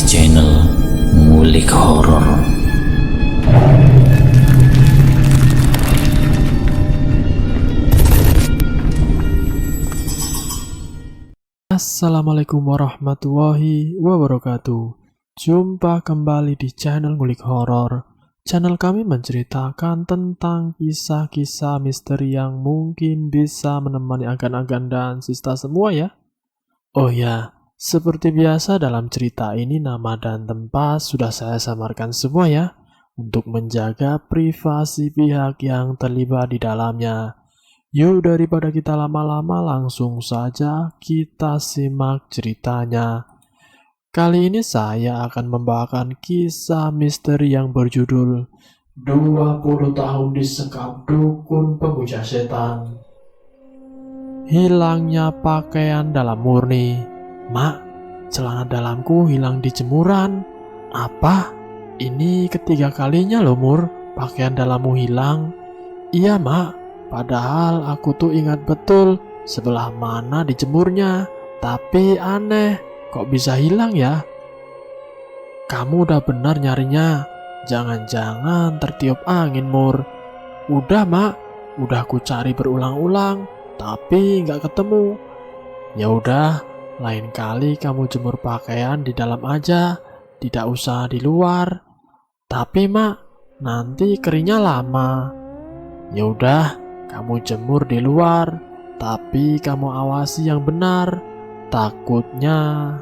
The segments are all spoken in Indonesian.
channel Ngulik Horor. Assalamualaikum warahmatullahi wabarakatuh. Jumpa kembali di channel Ngulik Horor. Channel kami menceritakan tentang kisah-kisah misteri yang mungkin bisa menemani agan-agan dan sista semua ya. Oh ya, seperti biasa dalam cerita ini nama dan tempat sudah saya samarkan semua ya, untuk menjaga privasi pihak yang terlibat di dalamnya. Yuk daripada kita lama-lama langsung saja kita simak ceritanya. Kali ini saya akan membawakan kisah misteri yang berjudul 20 tahun disekap dukun pemuja setan. Hilangnya pakaian dalam Murni. Mak, celana dalamku hilang di jemuran. Apa? Ini ketiga kalinya loh Mur, pakaian dalammu hilang. Iya mak, padahal aku tuh ingat betul sebelah mana dijemurnya. Tapi aneh, kok bisa hilang ya? Kamu udah benar nyarinya. Jangan-jangan tertiup angin Mur. Udah mak, udah aku cari berulang-ulang tapi nggak ketemu. Ya udah, lain kali kamu jemur pakaian di dalam aja, tidak usah di luar. Tapi mak, nanti keringnya lama. Ya udah, kamu jemur di luar, tapi kamu awasi yang benar. Takutnya.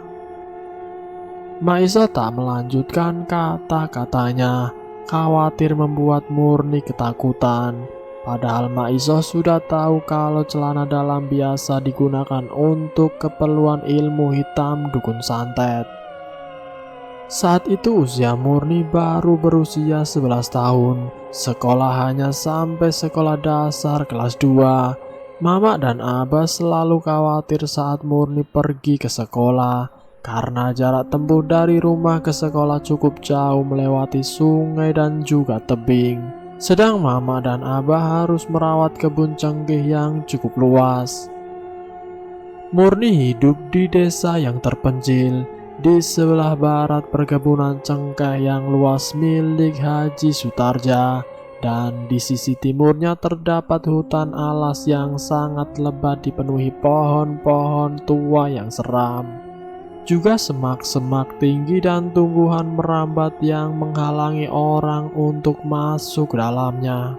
Maisa tak melanjutkan kata-katanya, khawatir membuat Murni ketakutan. Padahal Maisa sudah tahu kalau celana dalam biasa digunakan untuk keperluan ilmu hitam dukun santet. Saat itu usia Murni baru berusia 11 tahun. Sekolah hanya sampai sekolah dasar kelas 2. Mama dan Abah selalu khawatir saat Murni pergi ke sekolah, karena jarak tempuh dari rumah ke sekolah cukup jauh melewati sungai dan juga tebing. Sedang Mama dan Abah harus merawat kebun cengkeh yang cukup luas. Murni hidup di desa yang terpencil, di sebelah barat perkebunan cengkeh yang luas milik Haji Sutarja, dan di sisi timurnya terdapat hutan alas yang sangat lebat dipenuhi pohon-pohon tua yang seram. Juga semak-semak tinggi dan tumbuhan merambat yang menghalangi orang untuk masuk ke dalamnya.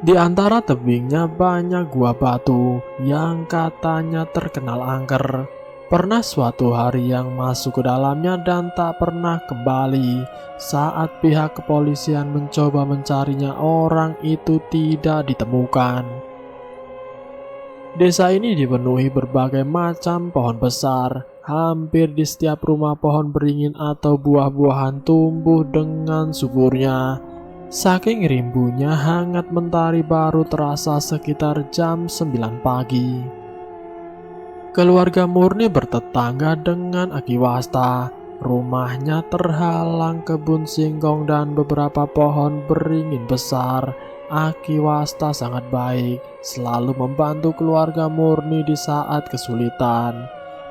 Di antara tebingnya banyak gua batu yang katanya terkenal angker. Pernah suatu hari yang masuk ke dalamnya dan tak pernah kembali. Saat pihak kepolisian mencoba mencarinya, orang itu tidak ditemukan. Desa ini dipenuhi berbagai macam pohon besar. Hampir di setiap rumah pohon beringin atau buah-buahan tumbuh dengan suburnya. Saking rimbunya, hangat mentari baru terasa sekitar jam 9 pagi. Keluarga Murni bertetangga dengan Aki Wasta. Rumahnya terhalang kebun singkong dan beberapa pohon beringin besar. Aki Wasta sangat baik, selalu membantu keluarga Murni di saat kesulitan.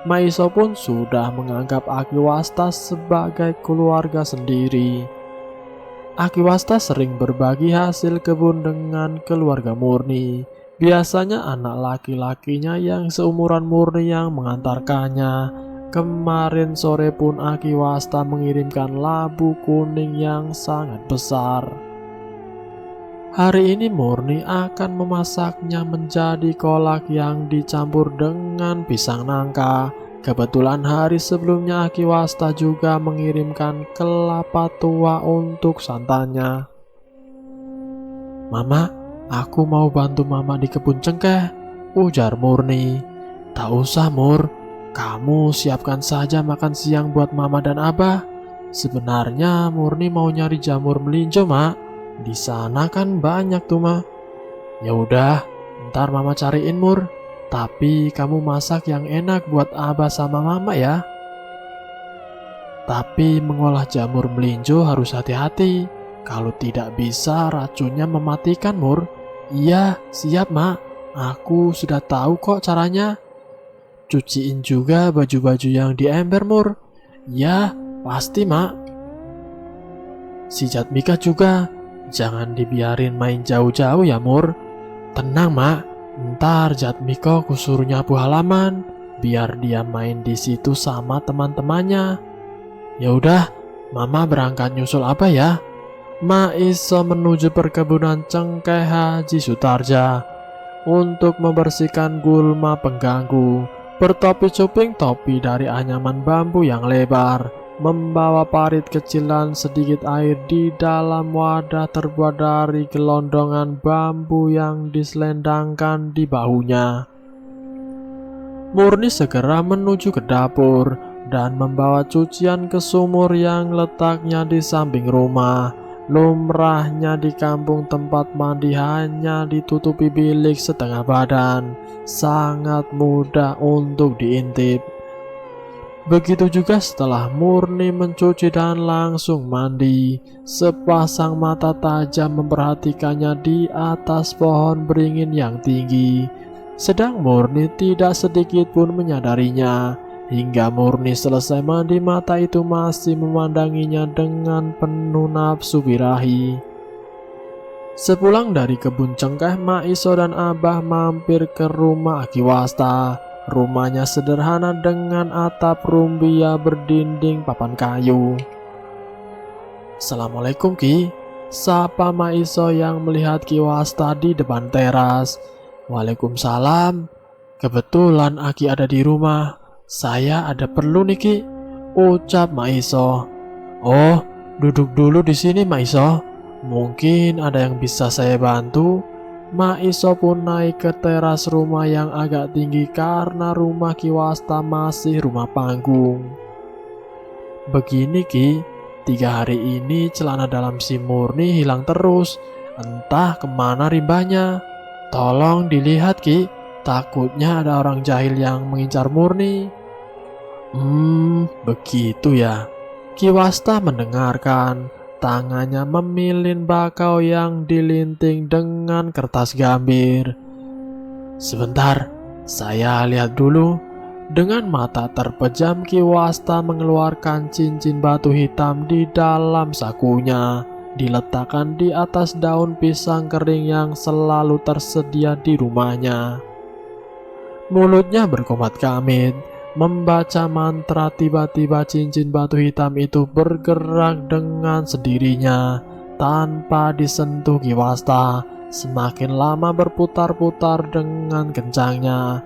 Maiso pun sudah menganggap Aki Wasta sebagai keluarga sendiri. Aki Wasta sering berbagi hasil kebun dengan keluarga Murni. Biasanya anak laki-lakinya yang seumuran Murni yang mengantarkannya. Kemarin sore pun Aki Wasta mengirimkan labu kuning yang sangat besar. Hari ini Murni akan memasaknya menjadi kolak yang dicampur dengan pisang nangka. Kebetulan hari sebelumnya Aki Wasta juga mengirimkan kelapa tua untuk santannya. Mama, aku mau bantu Mama di kebun cengkeh, ujar Murni. Tak usah Mur, kamu siapkan saja makan siang buat Mama dan Abah. Sebenarnya Murni mau nyari jamur melinjo Mak. Di sana kan banyak tuh Ma. Ya udah, ntar Mama cariin Mur. Tapi kamu masak yang enak buat Abah sama Mama ya. Tapi mengolah jamur melinjo harus hati-hati. Kalau tidak bisa racunnya mematikan Mur. Iya, siap Mak. Aku sudah tahu kok caranya. Cuciin juga baju-baju yang di ember Mur. Ya, pasti, Mak. Si Jatmika juga, jangan dibiarin main jauh-jauh ya, Mur. Tenang, Mak. Ntar Jatmiko kusuruh nyapu halaman, biar dia main di situ sama teman-temannya. Ya udah, Mama berangkat nyusul apa ya? Ma Iso menuju perkebunan cengkeh Haji Sutarja untuk membersihkan gulma pengganggu, bertopi cuping topi dari anyaman bambu yang lebar, membawa parit kecil dan sedikit air di dalam wadah terbuat dari gelondongan bambu yang diselendangkan di bahunya. Murni segera menuju ke dapur dan membawa cucian ke sumur yang letaknya di samping rumah. Lumrahnya di kampung tempat mandi hanya ditutupi bilik setengah badan, sangat mudah untuk diintip. Begitu juga setelah Murni mencuci dan langsung mandi, sepasang mata tajam memperhatikannya di atas pohon beringin yang tinggi. Sedang Murni tidak sedikit pun menyadarinya. Hingga Murni selesai mandi, mata itu masih memandanginya dengan penuh nafsu birahi. Sepulang dari kebun cengkeh, Ma Iso dan Abah mampir ke rumah Aki Wasta. Rumahnya sederhana dengan atap rumbia berdinding papan kayu. Assalamualaikum, Ki, sapa Ma Iso yang melihat Ki Wasta di depan teras. Waalaikumsalam, kebetulan Aki ada di rumah. Saya ada perlu nih, Ki, ucap Ma Iso. Oh, duduk dulu di sini, Ma Iso. Mungkin ada yang bisa saya bantu. Ma Iso pun naik ke teras rumah yang agak tinggi karena rumah Ki Wasta masih rumah panggung. Begini, Ki, 3 hari ini celana dalam si Murni hilang terus. Entah kemana rimbanya. Tolong dilihat, Ki. Takutnya ada orang jahil yang mengincar Murni. Begitu ya. Ki Wasta mendengarkan. Tangannya memilin bakau yang dilinting dengan kertas gambir. Sebentar, saya lihat dulu. Dengan mata terpejam, Ki Wasta mengeluarkan cincin batu hitam di dalam sakunya, diletakkan di atas daun pisang kering yang selalu tersedia di rumahnya. Mulutnya berkomat kamit, membaca mantra. Tiba-tiba cincin batu hitam itu bergerak dengan sendirinya tanpa disentuh Ki Wasta, semakin lama berputar-putar dengan kencangnya.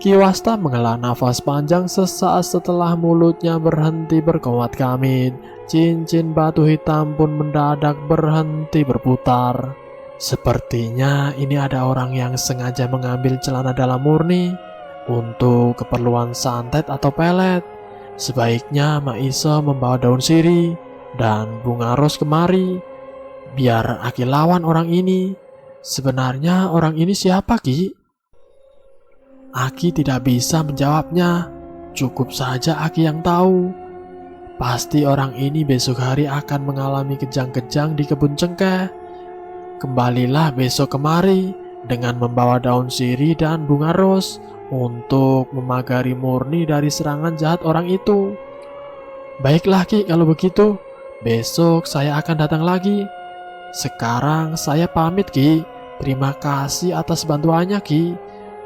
Ki Wasta menghela nafas panjang. Sesaat setelah mulutnya berhenti berkomat kamit, cincin batu hitam pun mendadak berhenti berputar. Sepertinya ini ada orang yang sengaja mengambil celana dalam Murni untuk keperluan santet atau pelet. Sebaiknya Ma Iso membawa daun sirih dan bunga ros kemari, biar Aki lawan orang ini. Sebenarnya orang ini siapa, Ki? Aki tidak bisa menjawabnya. Cukup saja Aki yang tahu. Pasti orang ini besok hari akan mengalami kejang-kejang di kebun cengkeh. Kembalilah besok kemari dengan membawa daun sirih dan bunga ros untuk memagari Murni dari serangan jahat orang itu. Baiklah, Ki, kalau begitu besok saya akan datang lagi. Sekarang saya pamit, Ki. Terima kasih atas bantuannya, Ki.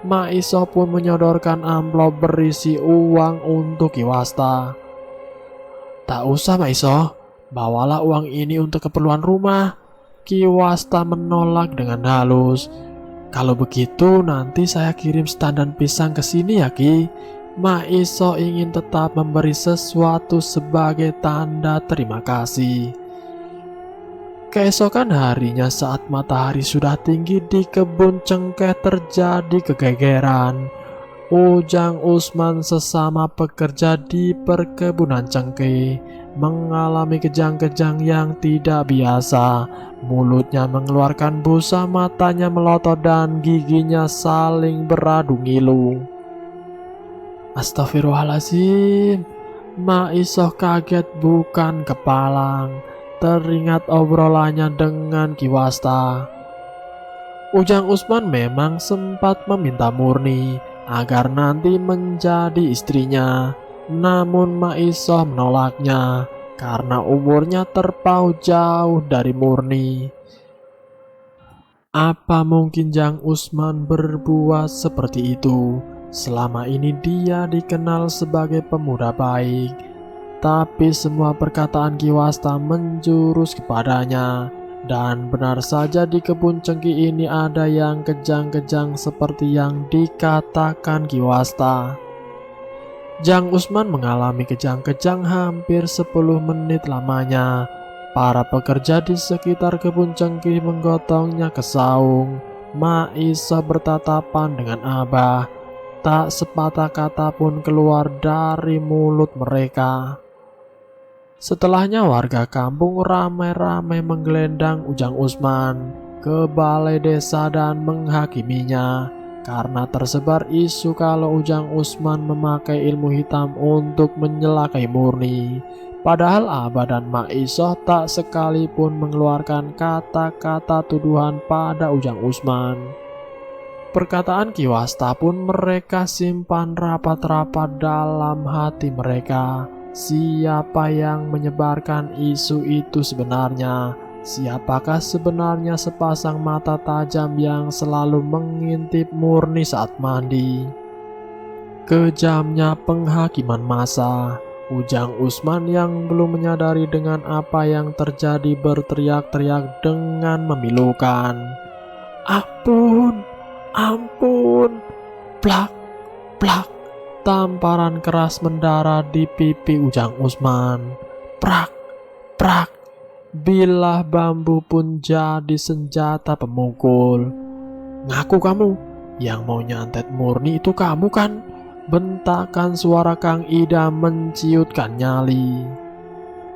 Ma Iso pun menyodorkan amplop berisi uang untuk Ki Wasta. Tak usah, Ma Iso. Bawalah uang ini untuk keperluan rumah. Ki Wasta menolak dengan halus. Kalau begitu nanti saya kirim standan pisang ke sini ya, Ki. Ma Iso ingin tetap memberi sesuatu sebagai tanda terima kasih. Keesokan harinya saat matahari sudah tinggi di kebun cengkeh terjadi kegegeran. Ujang Usman sesama pekerja di perkebunan cengkeh mengalami kejang-kejang yang tidak biasa. Mulutnya mengeluarkan busa, matanya melotot dan giginya saling beradu ngilu. Astagfirullahaladzim. Ma Iso kaget bukan kepalang. Teringat obrolannya dengan Ki Wasta. Ujang Usman memang sempat meminta Murni agar nanti menjadi istrinya. Namun Maisoh menolaknya karena umurnya terpaut jauh dari Murni. Apa mungkin Jang Usman berbuat seperti itu? Selama ini dia dikenal sebagai pemuda baik, tapi semua perkataan Ki Wasta menjurus kepadanya. Dan benar saja di kebun cengkih ini ada yang kejang-kejang seperti yang dikatakan Ki Wasta. Jang Usman mengalami kejang-kejang hampir 10 menit lamanya. Para pekerja di sekitar kebun cengkih menggotongnya ke saung. Maisoh bertatapan dengan Abah. Tak sepatah kata pun keluar dari mulut mereka. Setelahnya warga kampung ramai-ramai menggelendang Ujang Usman ke balai desa dan menghakiminya karena tersebar isu kalau Ujang Usman memakai ilmu hitam untuk menyelakai Murni. Padahal Abah dan Maisoh tak sekalipun mengeluarkan kata-kata tuduhan pada Ujang Usman. Perkataan Ki Wasta pun mereka simpan rapat-rapat dalam hati mereka. Siapa yang menyebarkan isu itu sebenarnya? Siapakah sebenarnya sepasang mata tajam yang selalu mengintip Murni saat mandi? Kejamnya penghakiman massa. Ujang Usman yang belum menyadari dengan apa yang terjadi berteriak-teriak dengan memilukan. Ampun, ampun, plak, plak. Tamparan keras mendarah di pipi Ujang Usman. Prak, prak. Bilah bambu pun jadi senjata pemukul. Ngaku kamu, yang mau nyantet Murni itu kamu kan? Bentakan suara Kang Ida menciutkan nyali.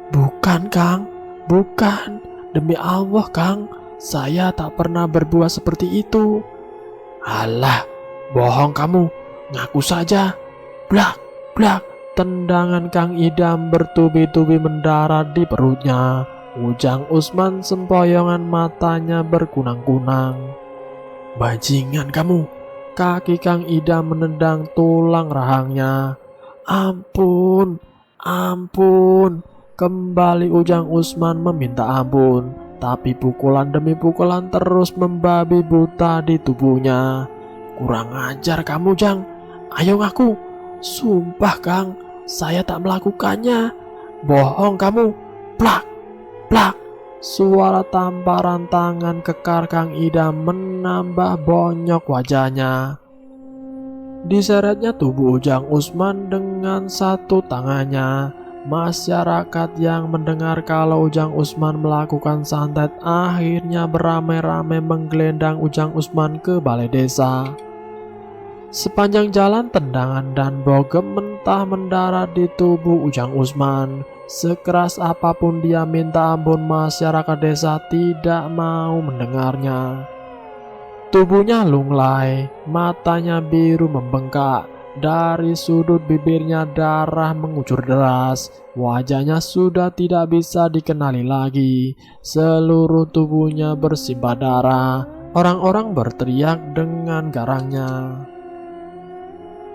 Bukan Kang, bukan. Demi Allah Kang, saya tak pernah berbuat seperti itu. Alah, bohong kamu, ngaku saja. Blak, blak. Tendangan Kang Idam bertubi-tubi mendarat di perutnya. Ujang Usman sempoyongan matanya berkunang-kunang. Bajingan kamu. Kaki Kang Idam menendang tulang rahangnya. Ampun, ampun. Kembali Ujang Usman meminta ampun. Tapi pukulan demi pukulan terus membabi buta di tubuhnya. Kurang ajar kamu Jang. Ayo ngaku. Sumpah Kang, saya tak melakukannya. Bohong kamu. Plak, plak. Suara tamparan tangan kekar Kang Idam menambah bonyok wajahnya. Diseretnya tubuh Ujang Usman dengan satu tangannya. Masyarakat yang mendengar kalau Ujang Usman melakukan santet akhirnya beramai-ramai menggelendang Ujang Usman ke balai desa. Sepanjang jalan tendangan dan bogem mentah mendarat di tubuh Ujang Usman. Sekeras apapun dia minta ampun, masyarakat desa tidak mau mendengarnya. Tubuhnya lunglai, matanya biru membengkak. Dari sudut bibirnya darah mengucur deras. Wajahnya sudah tidak bisa dikenali lagi. Seluruh tubuhnya bersimbah darah. Orang-orang berteriak dengan garangnya.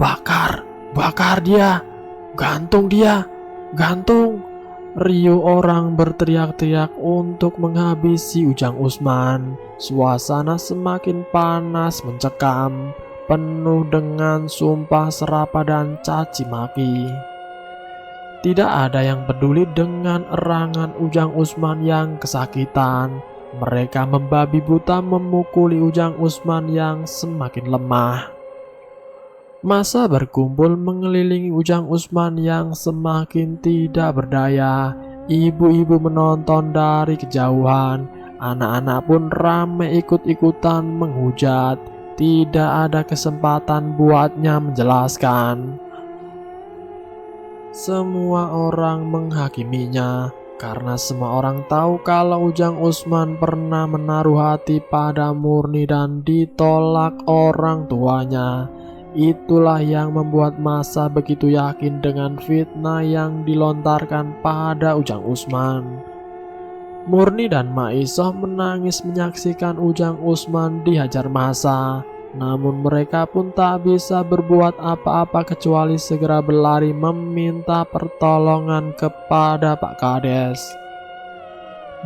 Bakar, bakar dia, gantung dia, gantung. Riuh orang berteriak-teriak untuk menghabisi Ujang Usman. Suasana semakin panas mencekam, penuh dengan sumpah serapah dan caci maki. Tidak ada yang peduli dengan erangan Ujang Usman yang kesakitan. Mereka membabi buta memukuli Ujang Usman yang semakin lemah. Massa berkumpul mengelilingi Ujang Usman yang semakin tidak berdaya. Ibu-ibu menonton dari kejauhan. Anak-anak pun ramai ikut-ikutan menghujat. Tidak ada kesempatan buatnya menjelaskan. Semua orang menghakiminya karena semua orang tahu kalau Ujang Usman pernah menaruh hati pada Murni dan ditolak orang tuanya. Itulah yang membuat Massa begitu yakin dengan fitnah yang dilontarkan pada Ujang Usman. Murni dan Maisoh menangis menyaksikan Ujang Usman dihajar Massa. Namun mereka pun tak bisa berbuat apa-apa kecuali segera berlari meminta pertolongan kepada Pak Kades.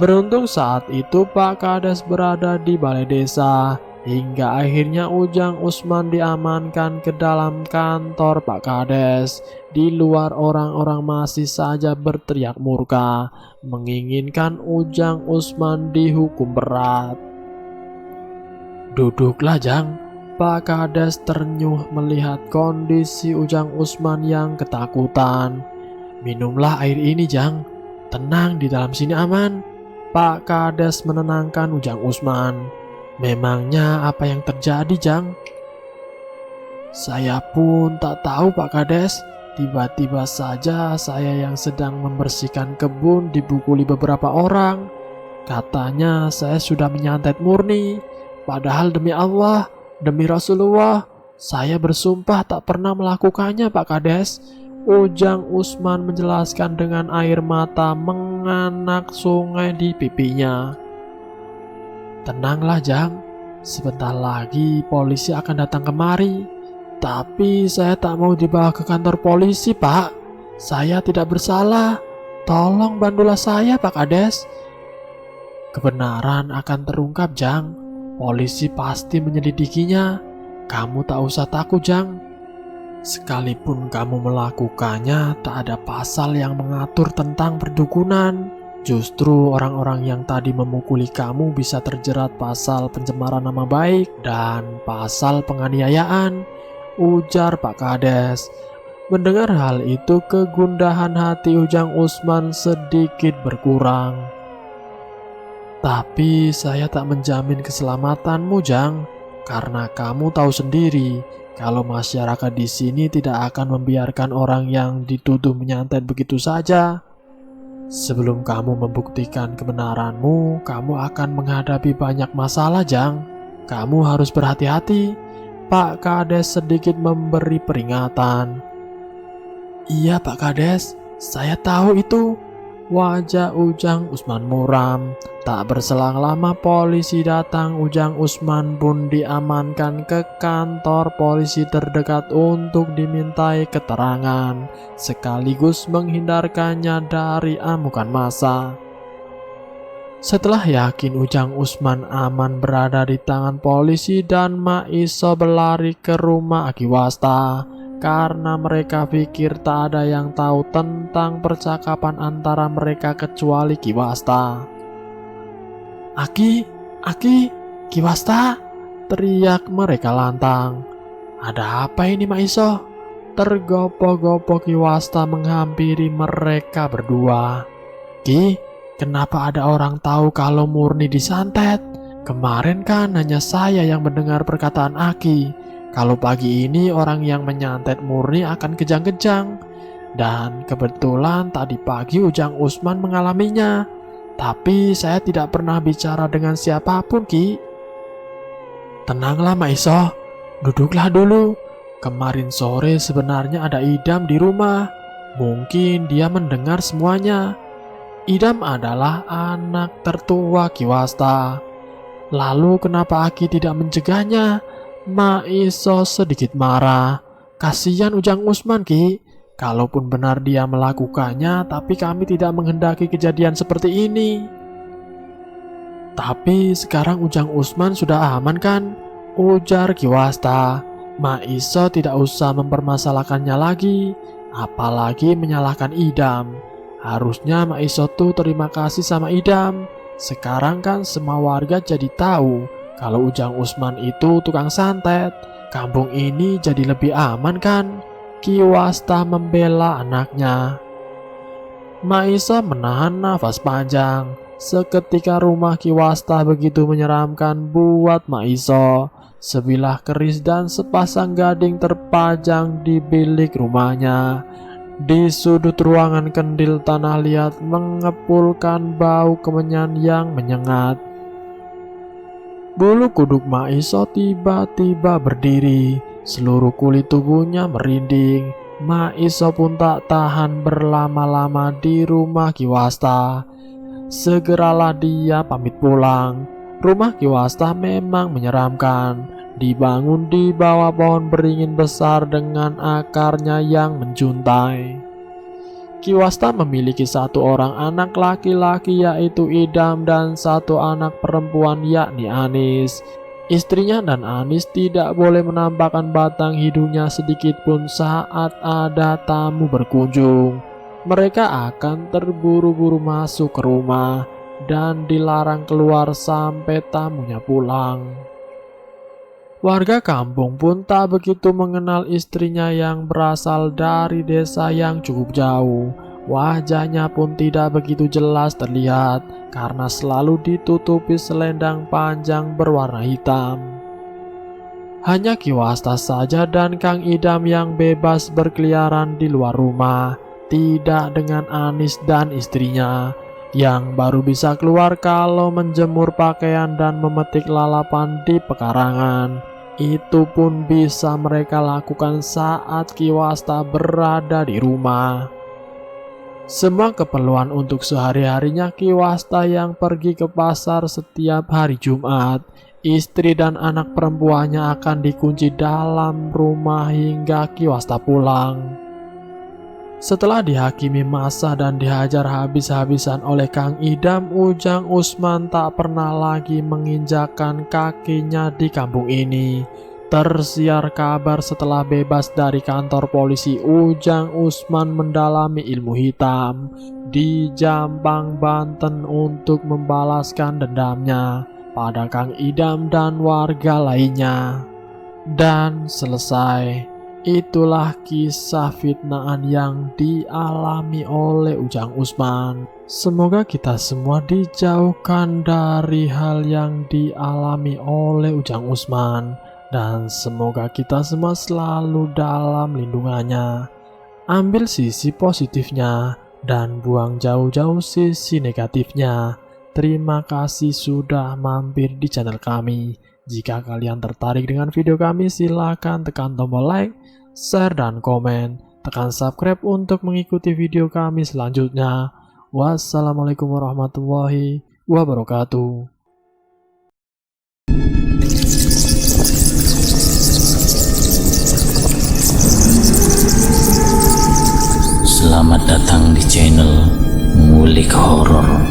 Beruntung saat itu Pak Kades berada di balai desa, hingga akhirnya Ujang Usman diamankan ke dalam kantor Pak Kades. Di luar orang-orang masih saja berteriak murka, menginginkan Ujang Usman dihukum berat. "Duduklah, Jang." Pak Kades ternyuh melihat kondisi Ujang Usman yang ketakutan. "Minumlah air ini, Jang. Tenang, di dalam sini aman." Pak Kades menenangkan Ujang Usman. "Memangnya apa yang terjadi, Jang?" "Saya pun tak tahu, Pak Kades. Tiba-tiba saja saya yang sedang membersihkan kebun dipukuli beberapa orang. Katanya saya sudah menyantet murni. Padahal demi Allah, demi Rasulullah, saya bersumpah tak pernah melakukannya, Pak Kades." Ujang Usman menjelaskan dengan air mata menganak sungai di pipinya. "Tenanglah, Jang. Sebentar lagi polisi akan datang kemari. Tapi saya tak mau dibawa ke kantor polisi, Pak. Saya tidak bersalah. Tolong bantulah saya, Pak Kades." "Kebenaran akan terungkap, Jang. Polisi pasti menyelidikinya. Kamu tak usah takut, Jang. Sekalipun kamu melakukannya, tak ada pasal yang mengatur tentang perdukunan. Justru orang-orang yang tadi memukuli kamu bisa terjerat pasal pencemaran nama baik dan pasal penganiayaan," ujar Pak Kades. Mendengar hal itu, kegundahan hati Ujang Usman sedikit berkurang. "Tapi saya tak menjamin keselamatanmu, Jang, karena kamu tahu sendiri kalau masyarakat di sini tidak akan membiarkan orang yang dituduh menyantet begitu saja. Sebelum kamu membuktikan kebenaranmu, kamu akan menghadapi banyak masalah, Jang. Kamu harus berhati-hati." Pak Kades sedikit memberi peringatan. "Iya, Pak Kades, saya tahu itu." Wajah Ujang Usman muram. Tak berselang lama polisi datang. Ujang Usman pun diamankan ke kantor polisi terdekat untuk dimintai keterangan, sekaligus menghindarkannya dari amukan massa. Setelah yakin Ujang Usman aman berada di tangan polisi dan Mak Iso berlari ke rumah Aki Wasta, karena mereka pikir tak ada yang tahu tentang percakapan antara mereka kecuali Ki Wasta. Aki, Ki Wasta!" teriak mereka lantang. "Ada apa ini, Mak Iso?" Tergopoh-gopoh Ki Wasta menghampiri mereka berdua. "Ki, kenapa ada orang tahu kalau Murni disantet? Kemarin kan hanya saya yang mendengar perkataan Aki. Kalau pagi ini orang yang menyantet Murni akan kejang-kejang. Dan kebetulan tadi pagi Ujang Usman mengalaminya. Tapi saya tidak pernah bicara dengan siapapun, Ki." "Tenanglah, Mak Iso. Duduklah dulu. Kemarin sore sebenarnya ada Idam di rumah. Mungkin dia mendengar semuanya." Idam adalah anak tertua Ki Wasta. "Lalu kenapa Aki tidak mencegahnya?" Mak Iso sedikit marah. "Kasihan Ujang Usman, Ki. Kalaupun benar dia melakukannya, tapi kami tidak menghendaki kejadian seperti ini." "Tapi sekarang Ujang Usman sudah aman kan?" ujar Ki Wasta. Mak Iso tidak usah mempermasalahkannya lagi, apalagi menyalahkan Idam. Harusnya Mak Iso tuh terima kasih sama Idam. Sekarang kan semua warga jadi tahu kalau Ujang Usman itu tukang santet. Kampung ini jadi lebih aman kan? Ki Wasta membela anaknya. Mak Iso menahan nafas panjang. Seketika rumah Ki Wasta begitu menyeramkan buat Mak Iso. Sebilah keris dan sepasang gading terpajang di bilik rumahnya. Di sudut ruangan kendil tanah liat mengepulkan bau kemenyan yang menyengat. Bulu kuduk Mak Iso tiba-tiba berdiri. Seluruh kulit tubuhnya merinding. Mak Iso pun tak tahan berlama-lama di rumah Ki Wasta. Segeralah dia pamit pulang. Rumah Ki Wasta memang menyeramkan. dibangun di bawah pohon beringin besar dengan akarnya yang menjuntai. Ki Wasta memiliki satu orang anak laki-laki yaitu Idam dan satu anak perempuan yakni Anis. Istrinya dan Anis tidak boleh menampakkan batang hidungnya sedikit pun saat ada tamu berkunjung. Mereka akan terburu-buru masuk ke rumah dan dilarang keluar sampai tamunya pulang. Warga kampung pun tak begitu mengenal istrinya yang berasal dari desa yang cukup jauh. Wajahnya pun tidak begitu jelas terlihat karena selalu ditutupi selendang panjang berwarna hitam. Hanya Ki Wasta saja dan Kang Idam yang bebas berkeliaran di luar rumah, tidak dengan Anis dan istrinya yang baru bisa keluar kalau menjemur pakaian dan memetik lalapan di pekarangan. Itu pun bisa mereka lakukan saat Ki Wasta berada di rumah. Semua keperluan untuk sehari-harinya Ki Wasta yang pergi ke pasar setiap hari Jumat. Istri dan anak perempuannya akan dikunci dalam rumah hingga Ki Wasta pulang. Setelah dihakimi masa dan dihajar habis-habisan oleh Kang Idam, Ujang Usman tak pernah lagi menginjakkan kakinya di kampung ini. Tersiar kabar setelah bebas dari kantor polisi, Ujang Usman mendalami ilmu hitam di Jampang, Banten untuk membalaskan dendamnya pada Kang Idam dan warga lainnya. Dan selesai. Itulah kisah fitnaan yang dialami oleh Ujang Usman. Semoga kita semua dijauhkan dari hal yang dialami oleh Ujang Usman. Dan semoga kita semua selalu dalam lindungannya. Ambil sisi positifnya dan buang jauh-jauh sisi negatifnya. Terima kasih sudah mampir di channel kami. Jika kalian tertarik dengan video kami, silakan tekan tombol like, share, dan komen. Tekan subscribe untuk mengikuti video kami selanjutnya. Wassalamualaikum warahmatullahi wabarakatuh. Selamat datang di channel Ngulik Horor.